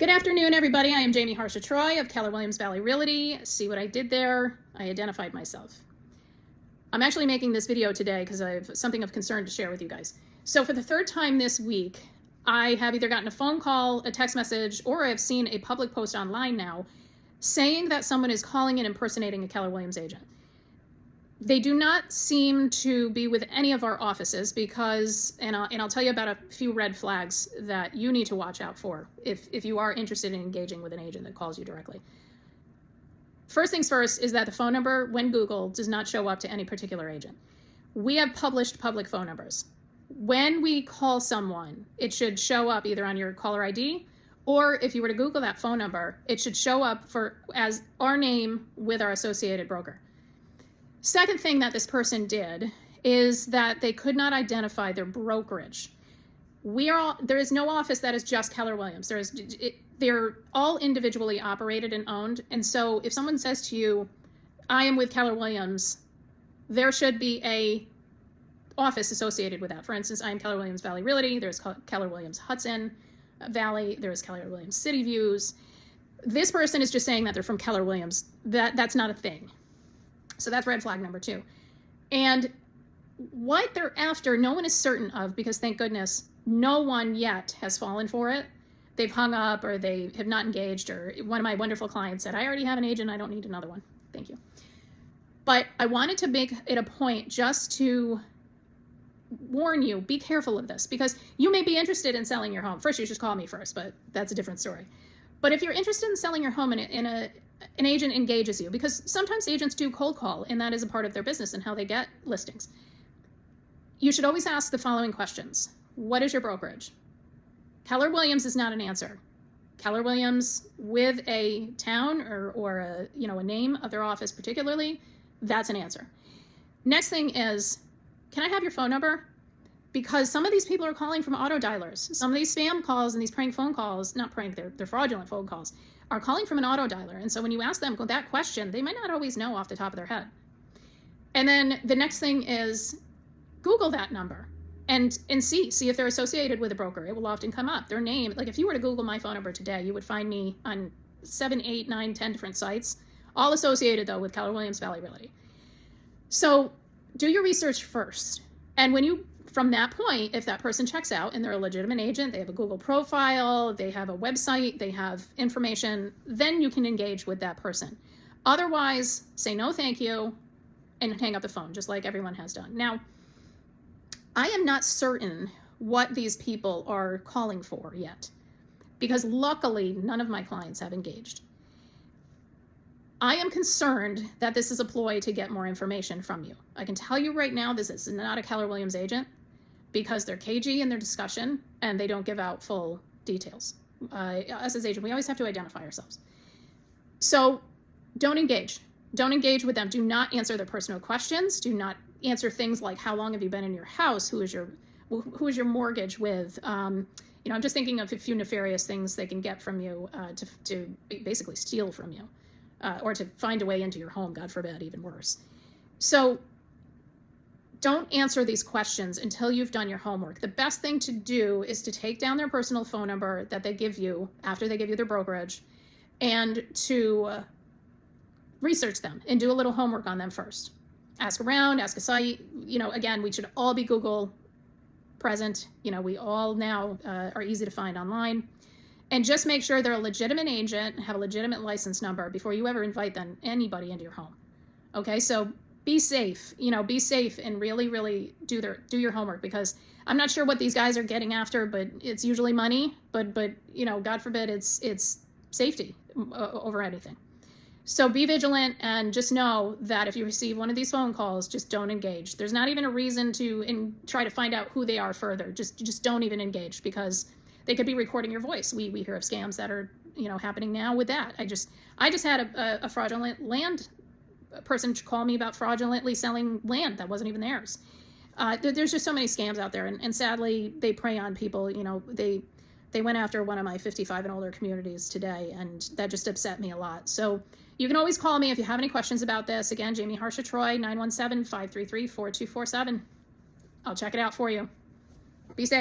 Good afternoon, everybody. I am Jamie Harsha-Troy of Keller Williams Valley Realty. See what I did there? I identified myself. I'm actually making this video today because I have something of concern to share with you guys. So for the third time this week, I have either gotten a phone call, a text message, or I've seen a public post online now saying that someone is calling and impersonating a Keller Williams agent. They do not seem to be with any of our offices because, and I'll tell you about a few red flags that you need to watch out for if you are interested in engaging with an agent that calls you directly. First things first is that the phone number, when Googled, does not show up to any particular agent. We have published public phone numbers. When we call someone, it should show up either on your caller ID, or if you were to Google that phone number, it should show up as our name with our associated broker. Second thing that this person did is that they could not identify their brokerage. There is no office that is just Keller Williams. They're all individually operated and owned. And so if someone says to you, I am with Keller Williams, there should be a office associated with that. For instance, I am Keller Williams Valley Realty. There's Keller Williams Hudson Valley. There's Keller Williams City Views. This person is just saying that they're from Keller Williams. That's not a thing. So that's red flag number 2. And what they're after, no one is certain of, because thank goodness, no one yet has fallen for it. They've hung up or they have not engaged, or one of my wonderful clients said, I already have an agent, I don't need another one. Thank you. But I wanted to make it a point just to warn you, be careful of this, because you may be interested in selling your home. First, you should call me first, but that's a different story. But if you're interested in selling your home and an agent engages you, because sometimes agents do cold call, and that is a part of their business and how they get listings. You should always ask the following questions. What is your brokerage? Keller Williams is not an answer. Keller Williams with a town or a name of their office particularly, that's an answer. Next thing is, can I have your phone number? Because some of these people are calling from auto dialers. Some of these spam calls and these prank phone calls, not prank, they're fraudulent phone calls, are calling from an auto dialer. And so when you ask them that question, they might not always know off the top of their head. And then the next thing is Google that number and see if they're associated with a broker. It will often come up. Their name, like if you were to Google my phone number today, you would find me on 7, 8, 9, 10 different sites, all associated though with Keller Williams Valley Realty. So do your research first. And from that point, if that person checks out and they're a legitimate agent, they have a Google profile, they have a website, they have information, then you can engage with that person. Otherwise, say no thank you and hang up the phone, just like everyone has done. Now, I am not certain what these people are calling for yet, because luckily none of my clients have engaged. I am concerned that this is a ploy to get more information from you. I can tell you right now, this is not a Keller Williams agent, because they're cagey in their discussion and they don't give out full details. Us as agent, we always have to identify ourselves. So don't engage. Don't engage with them. Do not answer their personal questions. Do not answer things like, how long have you been in your house? Who is your mortgage with? I'm just thinking of a few nefarious things they can get from you to basically steal from you, or to find a way into your home, God forbid, even worse. So don't answer these questions until you've done your homework. The best thing to do is to take down their personal phone number that they give you after they give you their brokerage, and to research them and do a little homework on them first. Ask around, ask a site. Again, we should all be Google present. We all now are easy to find online. And just make sure they're a legitimate agent and have a legitimate license number before you ever invite anybody into your home. Okay, so be safe, be safe and really, really do your homework, because I'm not sure what these guys are getting after, but it's usually money, but God forbid it's safety over anything. So be vigilant, and just know that if you receive one of these phone calls, just don't engage. There's not even a reason to try to find out who they are further. Just don't even engage, because they could be recording your voice. We hear of scams that are happening now with that. I just had a fraudulent land person call me about fraudulently selling land that wasn't even theirs. There's just so many scams out there, and sadly they prey on people. They went after one of my 55 and older communities today, and that just upset me a lot. So you can always call me if you have any questions about this. Again, Jamie Harsha-Troy, 917-533-4247. I'll check it out for you.